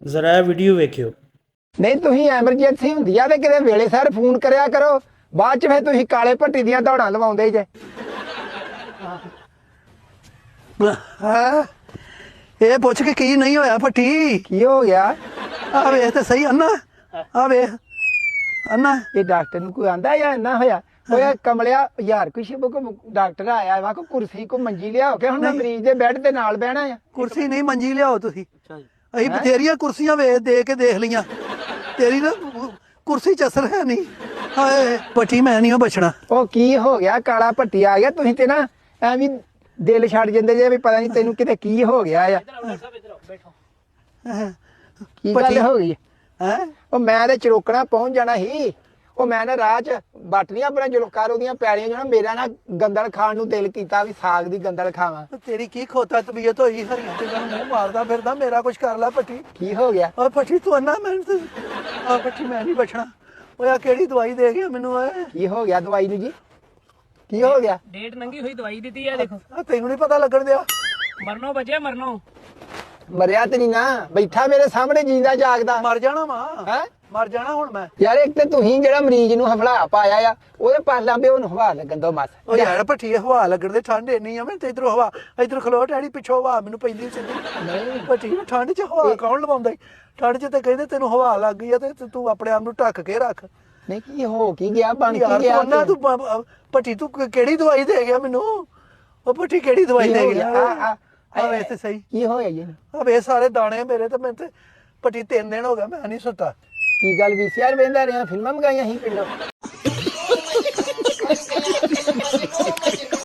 ਜ਼ਰਾ ਇਹ ਵੀਡੀਓ ਵੇਖਿਓ। ਨਹੀਂ ਤੁਸੀਂ ਐਮਰਜੈਂਸੀ ਹੁੰਦੀ ਆ ਤੇ ਕਿਤੇ ਵੇਲੇ ਸਾਰ ਫੋਨ ਕਰਿਆ ਕਰੋ, ਬਾਅਦ ਚ ਫਿਰ ਤੁਸੀਂ ਕਾਲੇ ਭੱਟੀ ਦੀਆਂ ਦੌੜਾਂ ਲਵਾਉਂਦੇ ਜੇ। ਹਾਂ ਇਹ ਪੁੱਛ ਕੇ ਕੀ ਨਹੀਂ ਹੋਇਆ ਭੱਟੀ? ਕੀ ਹੋ ਗਿਆ? ਆ ਵੇਖ ਤੇ ਸਹੀ ਅੰਨਾ, ਆ ਵੇਖ ਅੰਨਾ। ਇਹ ਡਾਕਟਰ ਨੂੰ ਕੋਈ ਆਂਦਾ ਜਾਂ ਨਾ ਹੋਇਆ? ਹੋਇਆ ਕਮਲਿਆ ਯਾਰ ਕੁਛ ਕੋ ਡਾਕਟਰ ਆਇਆ ਵਾ ਕੋ ਕੁਰਸੀ ਕੋ ਮੰਜੀ ਲਿਆਓ ਕੇ ਹੁਣ ਮਰੀਜ਼ ਦੇ ਬੈੱਡ ਦੇ ਨਾਲ ਬਹਿਣਾ ਆ। ਕੁਰਸੀ ਨਹੀਂ ਮੰਜੀ ਲਿਆਓ ਤੁਸੀਂ, ਅਸੀਂ ਬਥੇਰੀਆਂ ਕੁਰਸੀਆਂ ਵੇਖ ਦੇ ਕੇ ਦੇਖ ਲਈਆਂ, ਤੇਰੀ ਨਾ ਕੁਰਸੀ ਚ ਅਸਰ ਹੈ ਨਹੀਂ। ਹਾਏ ਭੱਟੀ ਮੈਂ ਨਹੀਂ ਬਚਣਾ। ਉਹ ਕੀ ਹੋ ਗਿਆ? ਕਾਲਾ ਭੱਟੀ ਆ ਗਿਆ। ਤੁਸੀਂ ਤੇ ਨਾ ਐਵੇਂ ਦਿਲ ਛੱਡ ਜਾਂਦੇ ਜੇ ਵੀ ਪਤਾ ਨਹੀਂ ਤੈਨੂੰ ਕਿਤੇ ਕੀ ਹੋ ਗਿਆ ਆ। ਕੀ ਗੱਲ ਹੋ ਗਈ ਹੈ? ਉਹ ਮੈਂ ਤੇ ਚਰੋਕਣਾ ਪਹੁੰਚ ਜਾਣਾ ਸੀ। ਉਹ ਮੈਂ ਨਾ ਰਾਹ ਚ ਬਟਨੀਆਂ ਆਪਣਾ ਜਲਕਾਰ ਉਹਦੀਆਂ ਪੈੜੀਆਂ ਜੋ ਨਾ ਮੇਰਾ ਨਾ ਗੰਦਲ ਖਾਣ ਨੂੰ ਦਿਲ ਕੀਤਾ ਵੀ ਸਾਗ ਦੀ ਗੰਦਲ ਖਾਵਾਂ। ਤੇਰੀ ਕੀ ਖੋਤਾ ਤਬੀਅਤ ਹੋਈ? ਹਰੀਆਂ ਤੇ ਮੂੰਹ ਮਾਰਦਾ ਫਿਰਦਾ, ਮੇਰਾ ਕੁਛ ਕਰ ਲੈ ਭੱਟੀ। ਕੀ ਹੋ ਗਿਆ? ਓਏ ਭੱਟੀ ਤੂੰ ਅੰਨਾ ਮੈਨੂੰ ਆ ਭੱਟੀ ਮੈਂ ਨਹੀਂ ਬਚਣਾ। ਓਏ ਆ ਕਿਹੜੀ ਦਵਾਈ ਦੇ ਗਿਆ ਮੈਨੂੰ? ਓਏ ਕੀ ਹੋ ਗਿਆ ਦਵਾਈ ਨੂੰ ਜੀ? ਕੀ ਹੋ ਗਿਆ? ਡੇਟ ਨੰਗੀ ਹੋਈ ਦਵਾਈ ਦਿੱਤੀ ਆ ਦੇਖੋ। ਤੈਨੂੰ ਨਹੀਂ ਪਤਾ ਲੱਗਣ ਦਿਆ? ਮਰਨੋਂ ਬਚਿਆ ਮਰਨੋਂ। ਮਰਿਆ ਤੇ ਨਹੀਂ ਨਾ, ਬੈਠਾ ਮੇਰੇ ਸਾਹਮਣੇ ਜੀਂਦਾ ਜਾਗਦਾ। ਮਰ ਜਾਣਾ ਵਾ ਹੈ? ਮਰ ਜਾਣਾ ਹੁਣ ਮੈਂ। ਯਾਰ ਇੱਕ ਤੇ ਤੁਸੀਂ ਜਿਹੜਾ ਮਰੀਜ਼ ਨੂੰ ਹਫਲਾ ਪਾਇਆ ਆ ਉਹਦੇ ਪਾਲਾਂ ਵੀ ਉਹਨੂੰ ਹਵਾ ਲੱਗਣ ਦੋ ਮਸ। ਉਹ ਯਾਰ ਭੱਟੀ ਹਵਾ ਲੱਗਣ ਦੇ ਠੰਡ ਇੰਨੀ ਆ। ਮੈਂ ਤੇ ਇਧਰੋਂ ਹਵਾ, ਇਧਰ ਖਲੋ ਡੈਡੀ ਪਿੱਛੋਂ ਹਵਾ ਮੈਨੂੰ ਪੈਂਦੀ ਸਿੱਧੀ। ਨਹੀਂ ਭੱਟੀ ਠੰਡ ਚ ਹਵਾ ਕੌਣ ਲਵਾਉਂਦਾ? ਠੰਡ ਚ ਤੇ ਕਹਿੰਦੇ ਤੈਨੂੰ ਹਵਾ ਲੱਗ ਗਈ ਆ ਤੇ ਤੂੰ ਆਪਣੇ ਆਪ ਨੂੰ ਢੱਕ ਕੇ ਰੱਖ। ਨਹੀਂ ਕੀ ਹੋ ਕੀ ਗਿਆ? ਬਣ ਯਾਰ ਕੀ ਗਿਆ? ਉਹਨਾਂ ਤੂੰ ਭੱਟੀ ਤੂੰ ਕਿਹੜੀ ਦਵਾਈ ਦੇ ਗਿਆ ਮੈਨੂੰ? ਉਹ ਭੱਟੀ ਕਿਹੜੀ ਦਵਾਈ ਦੇ ਗਿਆ? ਆ ਵੇ ਤੇ ਸਹੀ ਕੀ ਹੋਇਆ ਜੀ? ਆ ਵੇ ਸਾਰੇ ਦਾਣੇ ਮੇਰੇ ਤੇ ਮੈਂ ਤੇ ਭੱਟੀ 3 ਦਿਨ ਹੋ ਗਿਆ ਮੈਂ ਨਹੀਂ ਸੁੱਤਾ। ਕੀ ਗੱਲ ਵੀਸੀਆਰ ਵੇਂਦਾ ਰਿਹਾ ਫਿਲਮਾਂ ਮੰਗਾਈਆਂ ਸੀ ਪਿੰਡੋਂ?